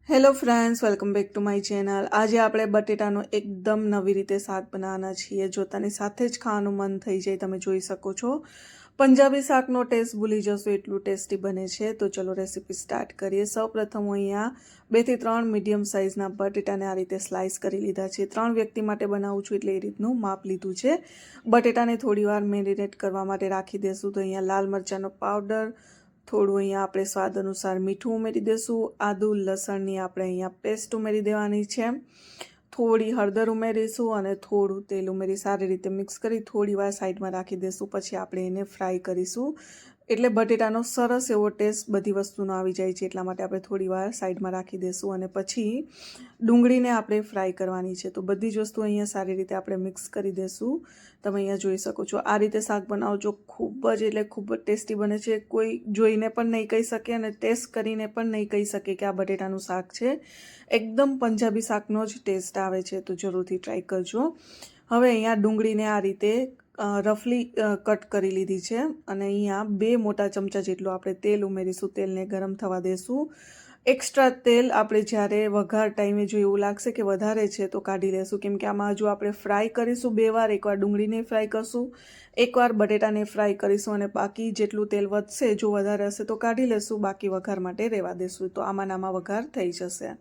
Hello friends, welcome back to my channel. આજે આપણે બટેટાનો એકદમ નવી રીતે શાક બનાવવાના છીએ। જોતાની સાથે જ ખાવાનું મન થઈ જાય। તમે જોઈ શકો છો પંજાબી શાકનો ટેસ્ટ ભૂલી જશો એટલું ટેસ્ટી બને છે। તો ચલો રેસીપી સ્ટાર્ટ કરીએ। સૌપ્રથમ હું અહીંયા 2 થી 3 મીડિયમ સાઇઝના બટેટાને આ રીતે સ્લાઇસ કરી લીધા છે। 3 વ્યક્તિ માટે બનાવું છું એટલે એ રીતનું માપ લીધું છે। બટેટાને થોડીવાર મેરિનેટ કરવા માટે રાખી દેશું। તો અહીંયા લાલ મરચાંનો પાવડર, થોડું અહીંયા આપણે સ્વાદ અનુસાર મીઠું ઉમેરી દેશું। આદુ લસણની આપણે અહીંયા પેસ્ટ ઉમેરી દેવાની છે। થોડી હળદર ઉમેરીશું અને થોડું તેલ ઉમેરી સારી રીતે મિક્સ કરી થોડીવાર સાઈડમાં રાખી દેશું। પછી આપણે એને ફ્રાય કરીશું એટલે બટેટાનો સરસ એવો ટેસ્ટ બધી વસ્તુનો આવી જાય છે। એટલા માટે આપણે થોડીવાર સાઈડમાં રાખી દેશું અને પછી ડુંગળીને આપણે ફ્રાય કરવાની છે। તો બધી જ વસ્તુ અહીંયા સારી રીતે આપણે મિક્સ કરી દેશું। તમે અહીંયા જોઈ શકો છો આ રીતે શાક બનાવજો, ખૂબ જ એટલે ખૂબ જ ટેસ્ટી બને છે। કોઈ જોઈને પણ નહીં કહી શકે અને ટેસ્ટ કરીને પણ નહીં કહી શકે કે આ બટેટાનું શાક છે। એકદમ પંજાબી શાકનો જ ટેસ્ટ આવે છે। તો જરૂરથી ટ્રાય કરજો। હવે અહીંયા ડુંગળીને આ રીતે રફલી કટ કરી લીધી છે અને અહીંયા 2 મોટા ચમચા જેટલું આપણે તેલ ઉમેરીશું। તેલને ગરમ થવા દેશું। એક્સ્ટ્રા તેલ આપણે જ્યારે વઘાર ટાઈમે જો એવું લાગશે કે વધારે છે તો કાઢી લેશું, કેમ કે આમાં હજુ આપણે ફ્રાય કરીશું 2 વાર। એકવાર ડુંગળીને ફ્રાય કરશું, એકવાર બટેટાને ફ્રાય કરીશું અને બાકી જેટલું તેલ વધશે જો વધારે હશે તો કાઢી લેશું, બાકી વઘાર માટે રહેવા દેશું। તો આમાં વઘાર થઈ જશે।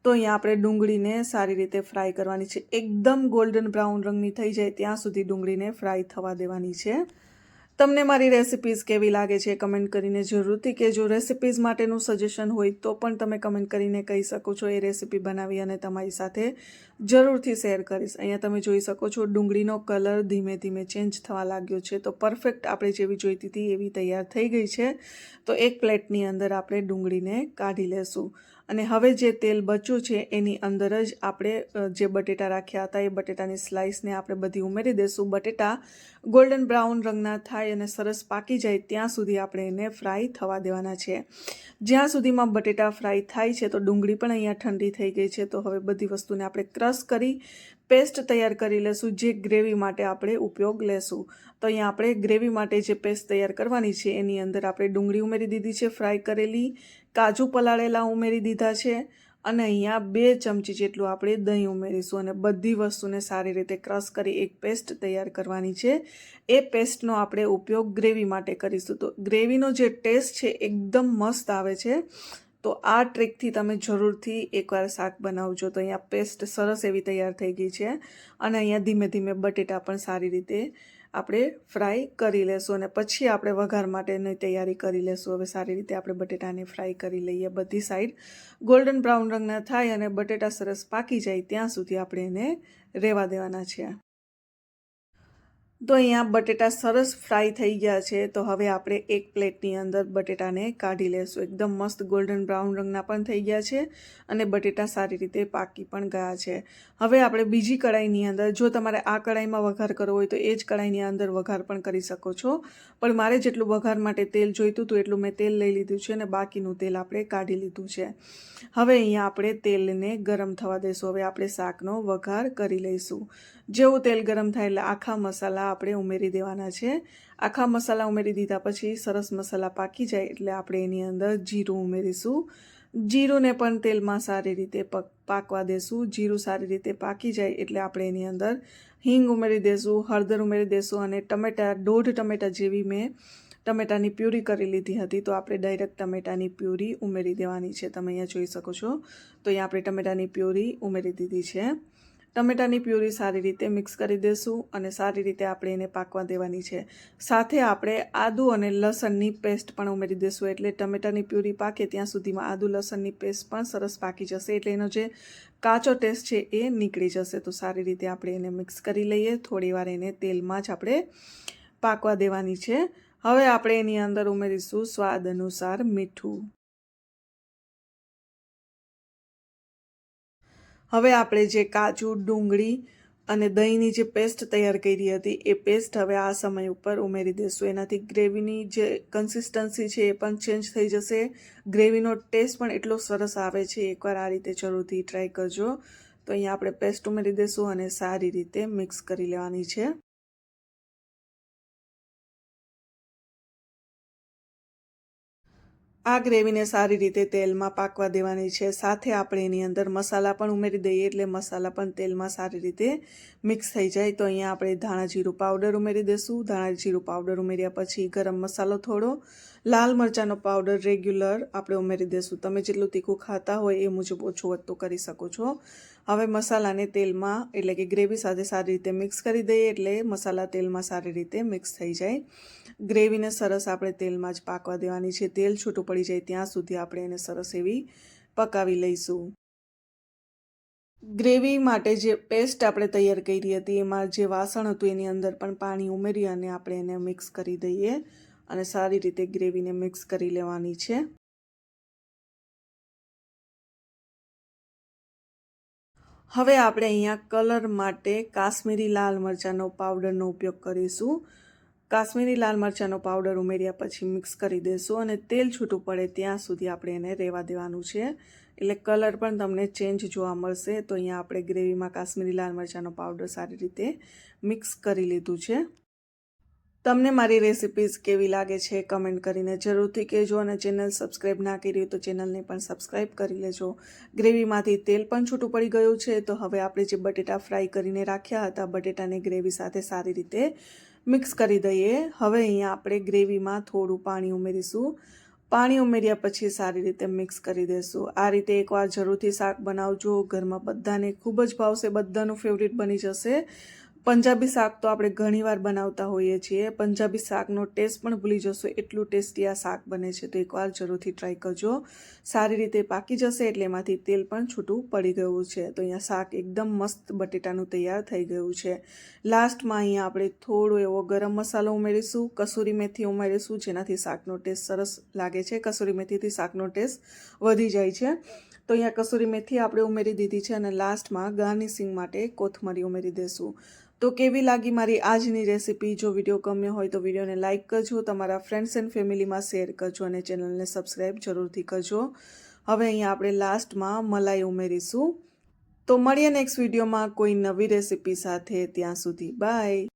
તો અહીંયા આપણે ડુંગળીને સારી રીતે ફ્રાય કરવાની છે। એકદમ ગોલ્ડન બ્રાઉન રંગની થઈ જાય ત્યાં સુધી ડુંગળીને ફ્રાય થવા દેવાની છે। તમને મારી રેસિપીઝ કેવી લાગે છે કમેન્ટ કરીને જરૂરથી કહેજો। રેસિપીઝ માટેનું સજેશન હોય તો પણ તમે કમેન્ટ કરીને કહી શકો છો। એ રેસિપી બનાવી અને તમારી સાથે જરૂરથી શેર કરીશ। અહીંયા તમે જોઈ શકો છો ડુંગળીનો કલર ધીમે ધીમે ચેન્જ થવા લાગ્યો છે। તો પરફેક્ટ આપણે જેવી જોઈતી હતી એવી તૈયાર થઈ ગઈ છે। તો એક પ્લેટની અંદર આપણે ડુંગળીને કાઢી લેશું અને હવે જે તેલ બચ્યું છે એની અંદર જ આપણે જે બટેટા રાખ્યા હતા એ બટેટાની સ્લાઇસને આપણે બધી ઉમેરી દઈશું। બટેટા ગોલ્ડન બ્રાઉન રંગના થાય અને સરસ પાકી જાય ત્યાં સુધી આપણે એને ફ્રાય થવા દેવાના છે। જ્યાં સુધીમાં બટેટા ફ્રાય થાય છે તો ડુંગળી પણ અહીંયા ઠંડી થઈ ગઈ છે। તો હવે બધી વસ્તુને આપણે ક્રશ કરી પેસ્ટ તૈયાર કરી લેશું, જે ગ્રેવી માટે આપણે ઉપયોગ લેશું। તો અહીંયા આપણે ગ્રેવી માટે જે પેસ્ટ તૈયાર કરવાની છે એની અંદર આપણે ડુંગળી ઉમેરી દીધી છે ફ્રાય કરેલી, કાજુ પલાળેલા ઉમેરી દીધા છે અને અહીંયા 2 ચમચી જેટલું આપણે દહીં ઉમેરીશું અને બધી વસ્તુને સારી રીતે ક્રશ કરી એક પેસ્ટ તૈયાર કરવાની છે। એ પેસ્ટનો આપણે ઉપયોગ ગ્રેવી માટે કરીશું। તો ગ્રેવીનો જે ટેસ્ટ છે એકદમ મસ્ત આવે છે। તો આ ટ્રીકથી તમે જરૂરથી એકવાર શાક બનાવજો। તો અહીંયા પેસ્ટ સરસ એવી તૈયાર થઈ ગઈ છે અને અહીંયા ધીમે ધીમે બટેટા પણ સારી રીતે આપણે ફ્રાય કરી લેશું અને પછી આપણે વઘાર માટેની તૈયારી કરી લેશું। હવે સારી રીતે આપણે બટેટાને ફ્રાય કરી લઈએ। બધી સાઈડ ગોલ્ડન બ્રાઉન રંગના થાય અને બટેટા સરસ પાકી જાય ત્યાં સુધી આપણે એને રહેવા દેવાના છે। તો અહીંયા બટેટા સરસ ફ્રાય થઈ ગયા છે। તો હવે આપણે એક પ્લેટની અંદર બટેટાને કાઢી લેશું। એકદમ મસ્ત ગોલ્ડન બ્રાઉન રંગના પણ થઈ ગયા છે અને બટેટા સારી રીતે પાકી પણ ગયા છે। હવે આપણે બીજી કઢાઈની અંદર, જો તમારે આ કઢાઈમાં વઘાર કરવો હોય તો એ જ કઢાઈની અંદર વઘાર પણ કરી શકો છો, પણ મારે જેટલું વઘાર માટે તેલ જોઈતું હતું એટલું મેં તેલ લઈ લીધું છે અને બાકીનું તેલ આપણે કાઢી લીધું છે। હવે અહીંયા આપણે તેલને ગરમ થવા દઈશું। હવે આપણે શાકનો વઘાર કરી લઈશું। જેવું તેલ ગરમ થાય એટલે આખા મસાલા આપણે ઉમેરી દેવાના છે। આખા મસાલા ઉમેરી દીધા પછી સરસ મસાલા પાકી જાય એટલે આપણે એની અંદર જીરું ઉમેરીશું। જીરુંને પણ તેલમાં સારી રીતે પાકવા દેશું। જીરું સારી રીતે પાકી જાય એટલે આપણે એની અંદર હિંગ ઉમેરી દેશું, હળદર ઉમેરી દેશું અને ટમેટા 1.5 ટમેટા જેવી મેં ટમેટાની પ્યુરી કરી લીધી હતી। તો આપણે ડાયરેક્ટ ટમેટાની પ્યુરી ઉમેરી દેવાની છે। તમે અહીંયા જોઈ શકો છો। તો અહીંયા આપણે ટમેટાની પ્યુરી ઉમેરી દીધી છે। ટમેટાની પ્યુરી સારી રીતે મિક્સ કરી દેશું અને સારી રીતે આપણે એને પાકવા દેવાની છે। સાથે આપણે આદુ અને લસણની પેસ્ટ પણ ઉમેરી દેશું એટલે ટમેટાની પ્યુરી પાકે ત્યાં સુધીમાં આદુ લસણની પેસ્ટ પણ સરસ પાકી જશે એટલે એનો જે કાચો ટેસ્ટ છે એ નીકળી જશે। તો સારી રીતે આપણે એને મિક્સ કરી લઈએ। થોડીવાર એને તેલમાં જ આપણે પાકવા દેવાની છે। હવે આપણે એની અંદર ઉમેરીશું સ્વાદ અનુસાર મીઠું। હવે આપણે જે કાજુ, ડુંગળી અને દહીંની જે પેસ્ટ તૈયાર કરી હતી એ પેસ્ટ હવે આ સમય ઉપર ઉમેરી દઈશું। એનાથી ગ્રેવીની જે કન્સિસ્ટન્સી છે એ પણ ચેન્જ થઈ જશે। ગ્રેવીનો ટેસ્ટ પણ એટલો સરસ આવે છે। એકવાર આ રીતે જરૂરથી ટ્રાય કરજો। તો અહીંયા આપણે પેસ્ટ ઉમેરી દઈશું અને સારી રીતે મિક્સ કરી લેવાની છે। આ ગ્રેવીને સારી રીતે તેલમાં પાકવા દેવાની છે. સાથે આપણે એની અંદર મસાલા પણ ઉમેરી દઈએ એટલે મસાલા પણ તેલમાં સારી રીતે મિક્સ થઈ જાય. તો અહીંયા આપણે ધાણા જીરું પાવડર ઉમેરી દઈશું. ધાણા જીરું પાવડર ઉમેર્યા પછી ગરમ મસાલો થોડો, લાલ મરચાંનો પાવડર રેગ્યુલર આપણે ઉમેરી દઈશું. તમે જેટલું તીખું ખાતા હોય એ મુજબ ઓછું વધતું કરી શકો છો. હવે મસાલાને તેલમાં એટલે કે ગ્રેવી સાથે સારી રીતે મિક્સ કરી દઈએ એટલે મસાલા તેલમાં સારી રીતે મિક્સ થઈ જાય. ગ્રેવીને સરસ આપણે તેલમાં જ પાકવા દેવાની છે. તેલ છૂટું પડી જાય ત્યાં સુધી આપણે એને સરસ એવી પકાવી લઈશું. ગ્રેવી માટે જે પેસ્ટ આપણે તૈયાર કરી હતી એમાં જે વાસણ હતું એની અંદર પણ પાણી ઉમેરી અને આપણે એને મિક્સ કરી દઈએ અને સારી રીતે ગ્રેવીને મિક્સ કરી લેવાની છે. હવે આપણે અહીંયા કલર માટે કાશ્મીરી લાલ મરચાંનો પાવડરનો ઉપયોગ કરીશું. કાશ્મીરી લાલ મરચાંનો પાવડર ઉમેર્યા પછી મિક્સ કરી દઈશું અને તેલ છૂટું પડે ત્યાં સુધી આપણે એને રહેવા દેવાનું છે. એટલે કલર પણ તમને ચેન્જ જોવા મળશે. તો અહીંયા આપણે ગ્રેવીમાં કાશ્મીરી લાલ મરચાંનો પાવડર સારી રીતે મિક્સ કરી લીધું છે. તમને મારી રેસિપીઝ કેવી લાગે છે કમેન્ટ કરીને જરૂરથી કહેજો અને ચેનલ સબસ્ક્રાઈબ ના કરી હોય તો ચેનલને પણ સબસ્ક્રાઈબ કરી લેજો. ગ્રેવીમાંથી તેલ પણ છૂટું પડી ગયું છે. તો હવે આપણે જે બટેટા ફ્રાય કરીને રાખ્યા હતા બટેટાને ગ્રેવી સાથે સારી રીતે મિક્સ કરી દઈએ. હવે અહીંયા આપણે ગ્રેવીમાં થોડું પાણી ઉમેરીશું. પાણી ઉમેર્યા પછી સારી રીતે મિક્સ કરી દઈશું. આ રીતે એકવાર જરૂરથી શાક બનાવજો. ઘરમાં બધાને ખૂબ જ ભાવશે, બધાનું ફેવરિટ બની જશે. પંજાબી શાક તો આપણે ઘણીવાર બનાવતા હોઈએ છીએ. પંજાબી શાકનો ટેસ્ટ પણ ભૂલી જશો એટલું ટેસ્ટી આ શાક બને છે. તો એકવાર જરૂરથી ટ્રાય કરજો. સારી રીતે પાકી જશે એટલે એમાંથી તેલ પણ છૂટું પડી ગયું છે. તો અહીંયા શાક એકદમ મસ્ત બટેટાનું તૈયાર થઈ ગયું છે. લાસ્ટમાં અહીંયા આપણે થોડો એવો ગરમ મસાલો ઉમેરીશું, કસૂરી મેથી ઉમેરીશું જેનાથી શાકનો ટેસ્ટ સરસ લાગે છે. કસૂરી મેથીથી શાકનો ટેસ્ટ વધી જાય છે. તો અહીંયા કસૂરી મેથી આપણે ઉમેરી દીધી છે અને લાસ્ટમાં ગાર્નિશિંગ માટે કોથમરી ઉમેરી દઈશું. તો કેવી લાગી મારી આજની રેસિપી? જો વિડીયો ગમ્યો હોય તો વિડીયોને લાઇક કરજો, તમારા ફ્રેન્ડ્સ એન્ડ ફેમિલીમાં શેર કરજો અને ચેનલને સબસ્ક્રાઈબ જરૂરથી કરજો. હવે અહીંયા આપણે લાસ્ટમાં મલાઈ ઉમેરીશું. તો મળીએ નેક્સ્ટ વિડીયોમાં કોઈ નવી રેસિપી સાથે. ત્યાં સુધી બાય.